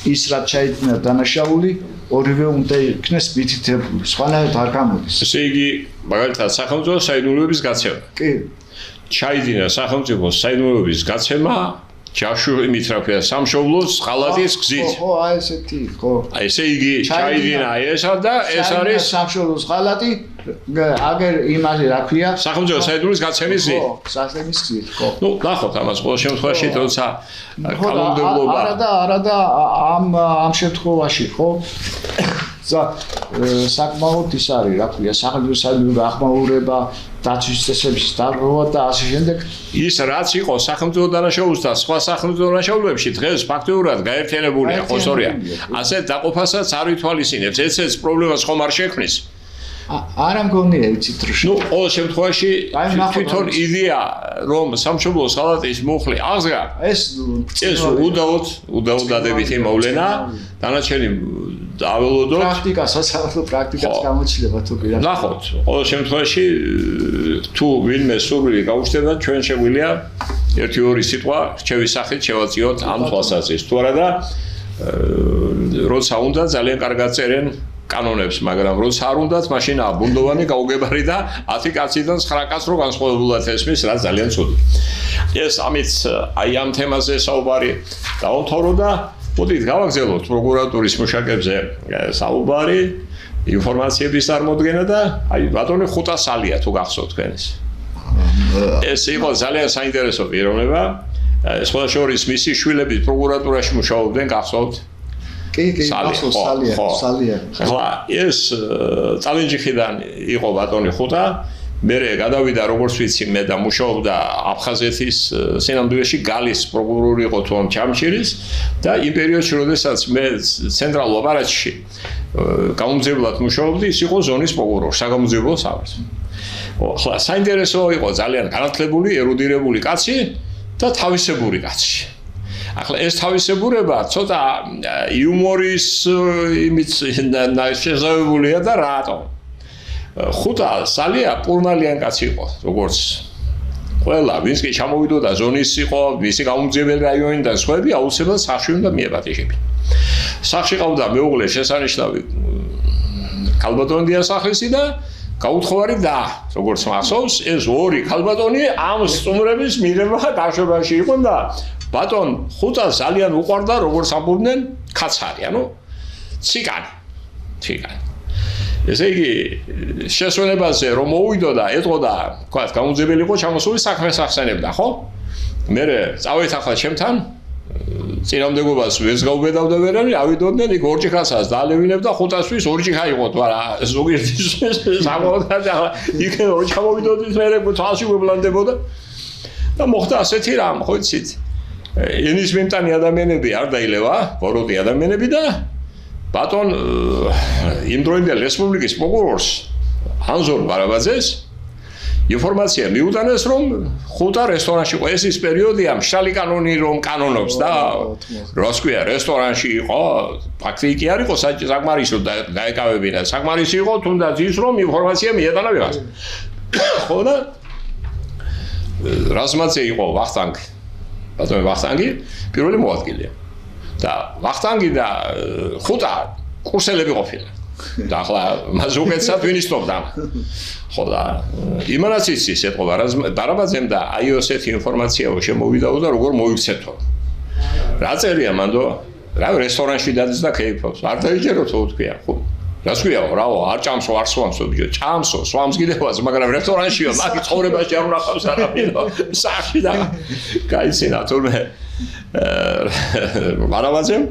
ის რაც ჩაიდინა დანაშაული, ორივე უნდა იქნეს მითითებული. სხვანაირად არ გამოდის.
ესე იგი, მაგალითად, სახელმწიფო საიდუმლოების გაცემა.
კი.
ჩაიდინა სახელმწიფო საიდუმლოების გაცემა ჯაშუიმით რა ქვია სამშობლოს ღალატის გზით.
ხო, აი ესეთი, ხო.
აი ესე იგი ჩაიდინა ესა და ეს არის
სამშობლოს ღალატი, აგერ იმაზე რა ქვია
სახელმწიფო საიდუმლოების გაცემის გზით.
ხო, სასწრაფის გზით, ხო.
ნუ ნახოთ ამას ყოველ შემთხვევაში თორსა კანონმდებლობა.
არა და ამ შემთხვევაში, ხო? საკმაოდ ის არის, რა ქვია, სახელმწიფო საიდუმლოების გახმაურება, დაცვის წესების დარღვევა და ასე შემდეგ.
ის რაც იყო სახელმწიფო დანაშაულს და სხვა სახელმწიფო დანაშაულებში დღეს ფაქტიურად გაერთიანებულია, ხო სწორია. ასე დაყოფასაც არ ვითვალისწინებს, ეს პრობლემას ხომ არ შექმნის.
არა მგონია, იცით რა.
ნუ ყოველ შემთხვევაში თვითონ იდეა რომ სამშობლოს ღალატის მუხლი აღზრა
ეს
უდაოდ დადებითი მოვლენა დანარჩენი დაველოდოთ
პრაქტიკა სასამართლო პრაქტიკას გამოჩნდება თუ კი რა.
ნახოთ ყოველ შემთხვევაში თუ ვინმე სურვილი გაუჩნდება ჩვენ შეგვიძლია 1-2 სიტყვა რჩევის სახით შევაწიოთ ამ თვალსაზრისით თუ არა და როცა უნდა ძალიან კარგად წერენ კანონებს, მაგრამ როცა არ უნდათ, მაშინ აბუნდოვანი გაუგებარი და 10 კაციდან 9 კაცს რო განსხვავებულად ესმის, რაც ძალიან ცუდი. ეს ამით აი ამ თემაზე საუბარი დავამთავრო და მოდით გავაგზავნოთ პროკურატურის მუშაკებზე საუბარი, ინფორმაციების წარმოდგენა და აი ბატონი 500 სალია თუ გახსოვთ თქვენის. ეს იყო ძალიან საინტერესო პიროვნება. სხვა შორის მისი შვილები პროკურატურაში მუშაობდნენ, გახსოვთ?
კი, სალია.
ახლა ეს წალენჯიხიდან იყო ბატონი ხუტა, მერე გადავიდა როგორც ვიცი მე და მუშაობდა აფხაზეთის სინამდვილეში გალის პროკურორი იყო თუ ამ ჩამჩირის და იმ პერიოდში როდესაც მე ცენტრალურ აპარატში გამომძებლად მუშაობდი, ის იყო ზონის პროკურორი, საგამოძიებო სამინისტრო. ახლა საინტერესო იყო ძალიან განათლებული, ერუდირებული კაცი და თავისებური კაცი. ახლა ეს თავისებურება ცოტა იუმორის იმით შესაძლებლია და რატომ? ხუტა სალია პურმალიან კაცი იყო, როგორც ყველა, ვინც კი ჩამოვიდოდა ზონის იყო, მისი გამომძიებელი რაიონიდან სხვები აუცილებლად სახში უნდა მიეპატიჟებინა. სახში ყავდა მეუღლე შესანიშნავი ქალბატონი სახლისი და გაუთხოვარი და როგორც მახსოვს, ეს ორი ქალბატონი ამ სტუმრების მიღება გაშვებაში იყო და ბატონ ხუტას ძალიან უყვარდა როგორც ამბობდნენ კაცარი, ანუ ციგანი. ესე იგი შესვენებაზე რომ მოვიდო და ეტყოდა, თქვა, გამომძიებელი იყო ჩამოსული საქმეს ახსენებდა, ხო? მე წავით ახლა ჩემთან წინამდებობას ვერს გავუბედავდა ვერანი, ავიდოდნენ იქ ორჭიხასაც დაალევინებ და ხუტასთვის ორჭიხა იყო თუ არა, ზოგიერთის სამოდა და იქ ორი ჩამოვიდოდით მე თვალში გვებლანდებოდა და მოხდა ასეთი რამ, ხო იცით? ენის მიმტანი ადამიანები არ დაილევა, ბოროტი ადამიანები და ბატონ იმ დროინდელ რესპუბლიკის პროკურორს ანზორ ბარაბაძეს ინფორმაცია მიუტანეს რომ ხუთა რესტორანში იყო ეს ის პერიოდია მშრალი კანონი რომ კანონობს და რას ქვია რესტორანში იყო ფაქტიკი არ იყო საკმარისო დაეკავებინა საკმარისი იყო თუნდაც ის რომ ინფორმაცია მიეტანა ვიღაც ხო და რაზმაძე იყო ვახტანგი ბატონო ვახტანგი პირველი მოადგილე და ვახტანგი და ხუთა კურსელები ყოფილან და ახლა მას უკეთესად ვინისტობდა ხო და იმანაც იცის ეთყობა დარაბაძემ და აი ესეთი ინფორმაციაო შემოვიდაო და როგორ მოიქცეთო რა წერია მანდო რა რესტორანში დადის და ქეიფობს არ დაიჯეროთო თქვია ხო რას ქვიაო რაო არ ჭამსო არ სვამსო ბიჭო ჭამსო სვამს კიდევაც მაგრამ რესტორანშიო მაგის ცხოვრებაში არ უნახავს არაფერო სახში და გაიცინა თურმე დარაბაძემ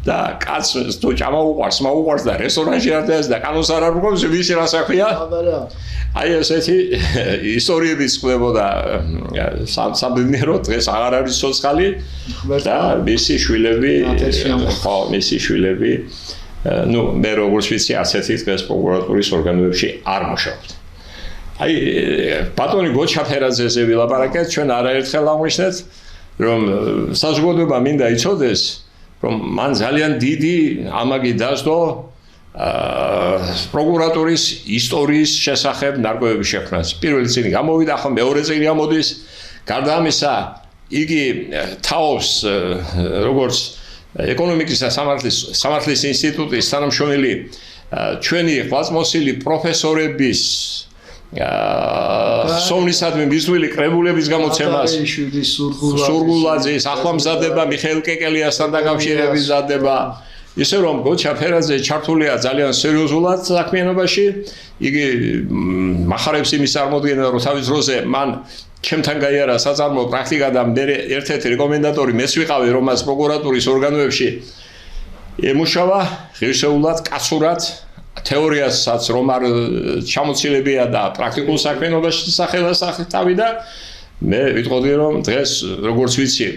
და კაცს თუ ჭამა უყვარს მაუყვარს და რესტორანში არ დაეს და კანონს არ არგობს ვისი რა საქმეა აი ესეთი ისტორიების ხდებოდა სამბედნიერო დღეს აღარ არის ცოცხალი და მისი შვილები ხო მისი შვილები ნუ მე როგორც ვიცი ასეთი დღეს პროკურატურის ორგანოებში არ მუშაობთ აი ბატონი გოჩა ფერაძეზე ვილაპარაკეთ ჩვენ არაერთხელ აღვნიშნეთ რომ საზოგადოება მინდა იცოდეს რომ მან ძალიან დიდი ამაგი დასდო პროკურატურის ისტორიის შესახებ ნარკვევების შექმნას. პირველი წელი გამოვიდა, ახლა მეორე წელი გამოდის. გარდა ამისა, იგი თაობს როგორც ეკონომიკის და სამართლის ინსტიტუტის თანამშრომელი ჩვენი ხვალწმოსილი პროფესორების სომნისადმი მისვლილი კრებულების გამოცემას სურგულაძის ახლამზადება მიხეილ კეკელიასთან დაკავშირებით მზადება ისე რომ გოჩა ფერაძე ჩართულია ძალიან სერიოზულად საქმიანობაში იგი მახარებს იმის წარმოდგენა რომ თავის დროზე მან ჩემთან გაიარა საწარმოო პრაქტიკა და მე ერთ-ერთი რეკომენდატორი მეც ვიყავი რომ მას პროკურატურის ორგანოებში ემუშავა ღირსეულად კაცურად თეორიასაც რომ არ ჩამოცილებია და პრაქტიკულ საქმიანობაში სახელასახავი და მე ვიტყოდი რომ დღეს როგორც ვიცი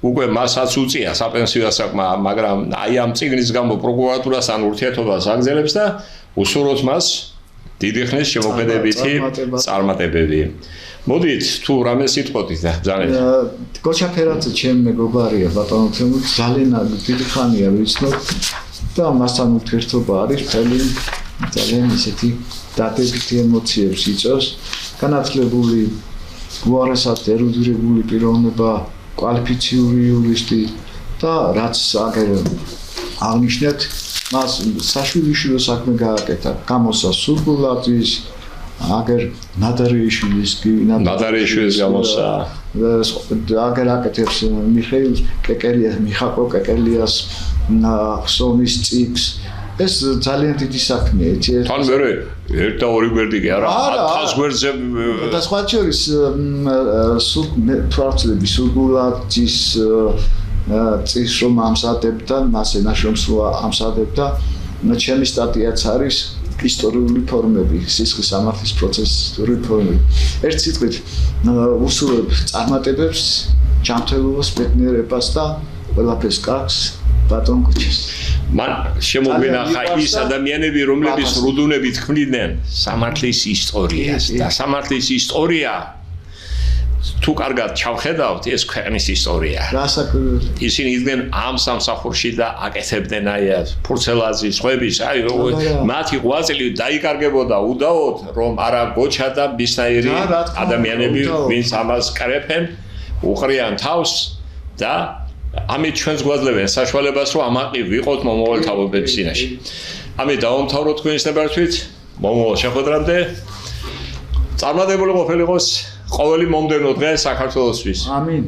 უკვე მასაც უწია საპენსიო საქმე მაგრამ აი ამ წიგნის გამო პროკურატურასთან ურთიერთობას აგრძელებს და უსურვოთ მას დიდი ხნის შემოქმედებითი წარმატებები მოდით თუ რამე სიტყვით და ბრძანეთ
გოჩა ფერაძე ჩემი მეგობარია ბატონო ძალიან დიდი ხანია ვიცნობ და მასთან ურთიერთობა არის ძალიან ისეთი დადებითი ემოციებს იწვევს განათლებული უარესად ერუდირებული პიროვნება კვალიფიციური იურისტი და რაც აგერ აღნიშნეთ მას საშვილიშვილო საქმე გააკეთა გამოსა სურგულაძის აგერ ნადარეიშვილის გამოსა აგერ აკეთებს მიხეილ კეკელიას მიხაკო კეკელიას სონის წიგს ეს ძალიან დიდი საქმეა
თან მერე ერთ და ორი გვერდი კი არა 1000 გვერდზე
და სხვა შორის სურგულაძის წიგს რომ ამზადებდა მასე ნაშრომს ამზადებდა ჩემი სტატიაც არის ისტორიული ფორმები სისხლის სამართლის პროცესის ფორმები ერთ სიტყვით უსურვებ წარმატებებს ჯანმრთელობას ბედნიერებას და ყველაფერს კარგს ბატონ გოჩას
მან შემოგვენახა ის ადამიანები რომლებიც რუდუნებით ქმნიდნენ სამართლის ისტორიას და სამართლის ისტორია თუ კარგად ჩავხედავთ ეს ქვეყნის ისტორია ისინი იდგნენ ამ სამსახურში და აკეთებდნენ აი ფურცელაძის ხვების აი მათი ღვაწლი დაიკარგებოდა უდაოდ რომ არა გოჩა და ბისნაირი ადამიანები ვინც ამას კრეფენ უყრიან თავს და ამით ჩვენს გვაძლევენ საშუალებას რომ ამაყი ვიყოთ მომავალ თაობების წინაშე. ამით დავამთავროთ თქვენს ნებართვით მომავალ შეხვედრამდე წარმატებული ყოფილიყოს ყოველი მომდევნო დღე საქართველოსთვის.
ამინ.